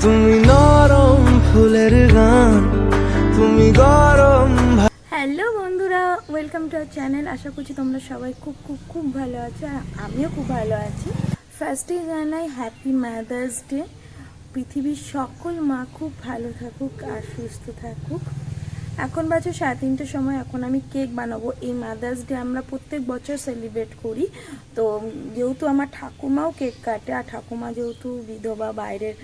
তুমি নরম ফুলের গান, তুমি গরম। হ্যালো বন্ধুরা, ওয়েলকাম টু আওয়ার চ্যানেল। আশা করছি তোমরা সবাই খুব খুব খুব ভালো আছো, আর আমিও খুব ভালো আছি। ফার্স্টেই জানাই হ্যাপি মাদার্স ডে। পৃথিবীর সকল মা খুব ভালো থাকুক আর সুস্থ থাকুক। এখন বাজে 3:30 সময়। এখন আমি কেক বানাবো। এই মাদার্স ডে আমরা প্রত্যেক বছর সেলিব্রেট করি। তো যেহেতু আমার ঠাকুমাও কেক কাটে, আর ঠাকুমা যেহেতু বিধবা, বাইরের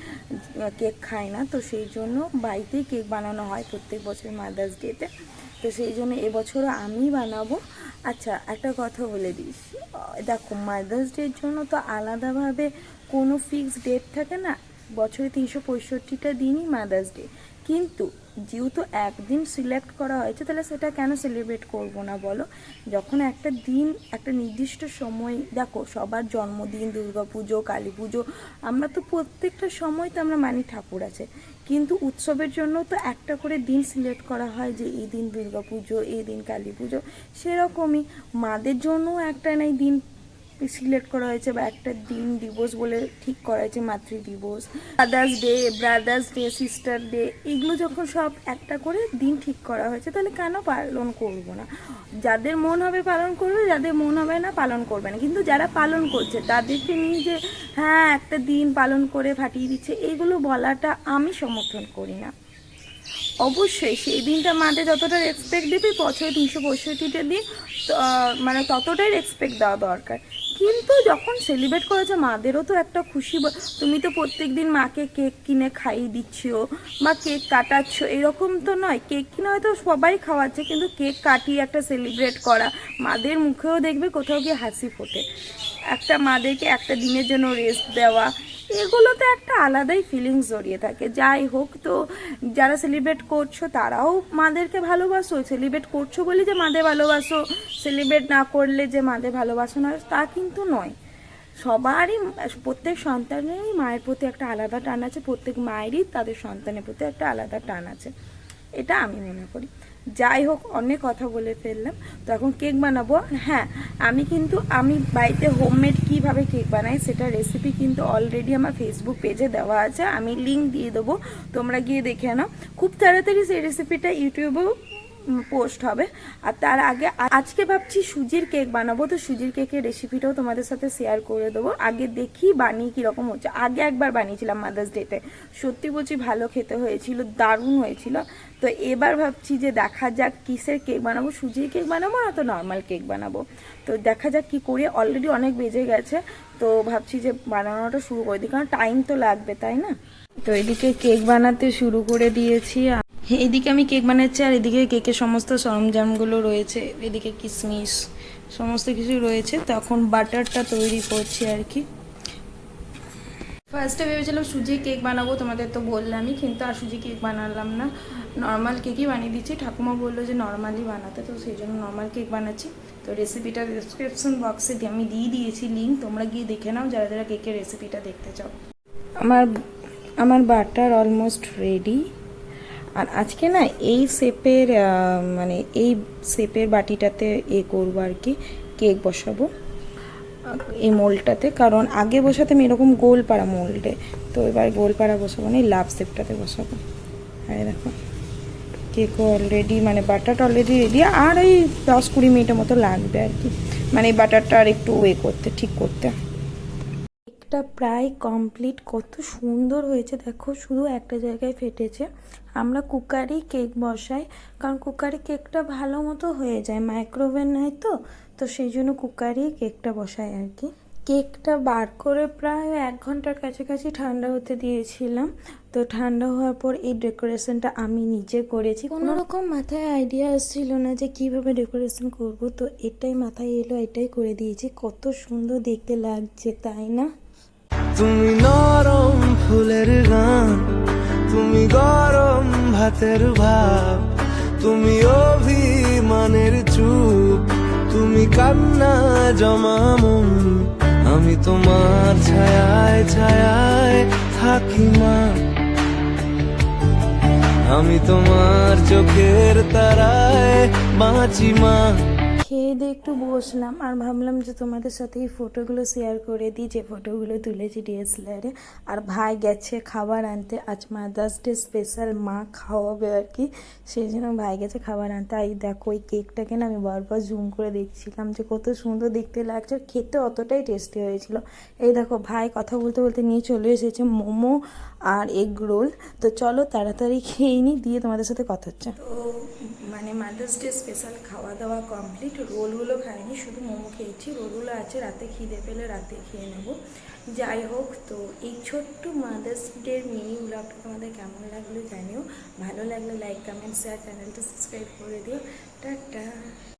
কেক খায় না, তো সেই জন্য বাড়িতেই কেক বানানো হয় প্রত্যেক বছর মাদার্স ডেতে। তো সেই জন্য এবছরও আমি বানাবো। আচ্ছা, একটা কথা বলে দিস, দেখো মাদার্স ডের জন্য তো আলাদাভাবে কোনো ফিক্সড ডেট থাকে না। বছরে 365টা দিনই মাদার্স ডে, কিন্তু যেহেতু একদিন সিলেক্ট করা হয়েছে, তাহলে সেটা কেন সেলিব্রেট করব না বলো? যখন একটা দিন, একটা নির্দিষ্ট সময়, দেখো সবার জন্মদিন, দুর্গাপুজো, কালী পুজো, আমরা তো প্রত্যেকটা সময় তো আমরা মানি ঠাকুর আছে, কিন্তু উৎসবের জন্য তো একটা করে দিন সিলেক্ট করা হয়, যে এই দিন দুর্গাপুজো, এই দিন কালী পুজো। সেরকমই মাদের জন্যও একটা নাই দিন সিলেক্ট করা হয়েছে, বা একটা দিন দিবস বলে ঠিক করা হয়েছে, মাতৃ দিবস, father's day, brothers day, sister day. এগুলো যখন সব একটা করে দিন ঠিক করা হয়েছে, তাহলে কেন পালন করব না? যাদের মন হবে পালন করবে, যাদের মন হবে না পালন করবে না। কিন্তু যারা পালন করছে তাদেরকে নিয়ে যে হ্যাঁ একটা দিন পালন করে ফাটিয়ে দিচ্ছে, এগুলো বলাটা আমি সমর্থন করি না। অবশ্যই সেই দিনটা মাদের যতটা রেসপেক্ট দেবে, বছরে 365টা দিন মানে ততটাই রেসপেক্ট দেওয়া দরকার। কিন্তু যখন সেলিব্রেট করেছে, মাদেরও তো একটা খুশি। তুমি তো প্রত্যেক দিন মাকে কেক কিনে খাইয়ে দিচ্ছো বা কেক কাটাচ্ছ, এরকম তো নয়। কেক কিনে হয়তো সবাই খাওয়াচ্ছে, কিন্তু কেক কাটিয়ে একটা সেলিব্রেট করা, মাদের মুখেও দেখবে কোথাও গিয়ে হাসি ফোটে। একটা মাদেরকে একটা দিনের জন্য রেস্ট দেওয়া, এগুলোতে একটা আলাদাই ফিলিংস জড়িয়ে থাকে। যাই হোক, তো যারা সেলিব্রেট করছো তারাও মাদেরকে ভালোবাসো, সেলিব্রেট করছো বলে যে মাদের ভালোবাসো, সেলিব্রেট না করলে যে মাদের ভালোবাসো না, তা কিন্তু নয়। সবারই, প্রত্যেক সন্তানেরই মায়ের প্রতি একটা আলাদা টান আছে, প্রত্যেক মায়েরই তাদের সন্তানের প্রতি একটা আলাদা টান আছে, এটা আমি মনে করি। যাই হোক, অনেক কথা বলে ফেললাম। তো এখন কেক বানাবো। হ্যাঁ, আমি বাড়িতে হোমমেড কীভাবে কেক বানাই সেটা রেসিপি কিন্তু অলরেডি আমার ফেসবুক পেজে দেওয়া আছে, আমি লিঙ্ক দিয়ে দেবো, তোমরা গিয়ে দেখে নাও। খুব তাড়াতাড়ি সেই রেসিপিটা ইউটিউবেও পোস্ট হবে। আর তার আগে আজকে ভাবছি সুজির কেক বানাবো, তো সুজির কেকের রেসিপিটাও তোমাদের সাথে শেয়ার করে দেবো। আগে দেখি বানিয়ে কীরকম হচ্ছে। আগে একবার বানিয়েছিলাম মাদার্স ডেতে, সত্যি বলছি ভালো খেতে হয়েছিল, দারুণ হয়েছিল। তো এবার ভাবছি যে দেখা যাক কিসের কেক বানাবো, সুজির কেক বানাবো না তো নর্মাল কেক বানাবো। তো দেখা যাক কি করি। অলরেডি অনেক বেজে গেছে, তো ভাবছি যে বানানোটা শুরু করে দিই, কারণ টাইম তো লাগবে, তাই না? তো এদিকে কেক বানাতে শুরু করে দিয়েছি। এদিকে আমি কেক বানাচ্ছি, আর এদিকে কেকের সমস্ত সরঞ্জামগুলো রয়েছে, এদিকে কিশমিশ সমস্ত কিছু রয়েছে। তখন বাটারটা তৈরি করছি আর কি। ফার্স্টে ভেবেছিলাম সুজি কেক বানাবো, তোমাদের তো বললামই, কিন্তু আর সুজি কেক বানালাম না, নর্মাল কেকই বানিয়ে দিচ্ছি। ঠাকুমা বললো যে নর্মালি বানাতে, তো সেই জন্য নর্মাল কেক বানাচ্ছি। তো রেসিপিটা ডিসক্রিপশন বক্সে আমি দিয়ে দিয়েছি লিঙ্ক, তোমরা গিয়ে দেখে নাও যারা যারা কেকের রেসিপিটা দেখতে চাও। আমার বাটার অলমোস্ট রেডি। আর আজকে না এই শেপের মানে এই শেপের বাটিটাতে করবো আর কি, কেক বসাবো এই মোল্ডটাতে। কারণ আগে বসাতে আমি এরকম গোলপাড়া মোল্ডে, তো এবার গোলপাড়া বসাবো না, এই লাভ শেপটাতে বসাবো। হ্যাঁ দেখো, কেকও অলরেডি, মানে বাটারটা অলরেডি রেডি। আর এই 10-20 মিনিটের মতো লাগবে আর কি, মানে এই বাটারটা আর একটু করতে, ঠিক করতে। কেকটা প্রায় কমপ্লিট। কত সুন্দর হয়েছে দেখো, শুধু একটা জায়গায় ফেটেছে। আমরা কুকারেই কেক বসাই, কারণ কুকারে কেকটা ভালো মতো হয়ে যায়, মাইক্রোওভেন নয় তো, তো সেই জন্য কুকারেই কেকটা বসাই আর কি। কেকটা বার করে প্রায় 1 ঘন্টার কাছাকাছি ঠান্ডা হতে দিয়েছিলাম। তো ঠান্ডা হওয়ার পর এই ডেকোরেশনটা আমি নিজে করেছি। কোনো রকম মাথায় আইডিয়া আসছিল না যে কিভাবে ডেকোরেশন করব, তো এটাই মাথায় এলো, এটাই করে দিয়েছি। কত সুন্দর দেখতে লাগছে, তাই না? তুমি নরম ফুলের গান, তুমি গরম ভাতের ভাব, তুমি অভিমানের চুপ, তুমি কান্না জমা মন। আমি তোমার ছায়ায় ছায়ায় থাকি মা, আমি তোমার চোখের তারায় বাঁচি মা। খেয়ে মধ্যে একটু বসলাম আর ভাবলাম যে তোমাদের সাথে এই ফটোগুলো শেয়ার করে দিই, যে ফটোগুলো তুলেছি ডিএসএলআরে। আর ভাই গেছে খাবার আনতে, আজ মাদার্স ডে স্পেশাল, মা খাওয়াবে আর কি, সেই জন্য ভাই গেছে খাবার আনতে। এই দেখো এই কেকটাকে না আমি বারবার জুম করে দেখছিলাম যে কত সুন্দর দেখতে লাগছে, আর খেতে অতটাই টেস্টি হয়েছিল। এই দেখো ভাই কথা বলতে বলতে নিয়ে চলে এসেছে মোমো আর এগ রোল। তো চলো তাড়াতাড়ি খেয়ে নিই, দিয়ে তোমাদের সাথে কথা হচ্ছে। তো মানে মাদার্স ডে স্পেশাল খাওয়া দাওয়া কমপ্লিট। রোলগুলো খাইনি, শুধু মোমো খেয়েছি, রোলগুলো আছে, রাতে খিদে পেলে রাতে খেয়ে নেব। যাই হোক, তো এই ছোট্ট মাদার্স ডে মিনি ব্লগটা তোমাদের কেমন লাগলো জানিও। ভালো লাগলে লাইক কমেন্ট শেয়ার, চ্যানেলটা সাবস্ক্রাইব করে দিও। টাটা।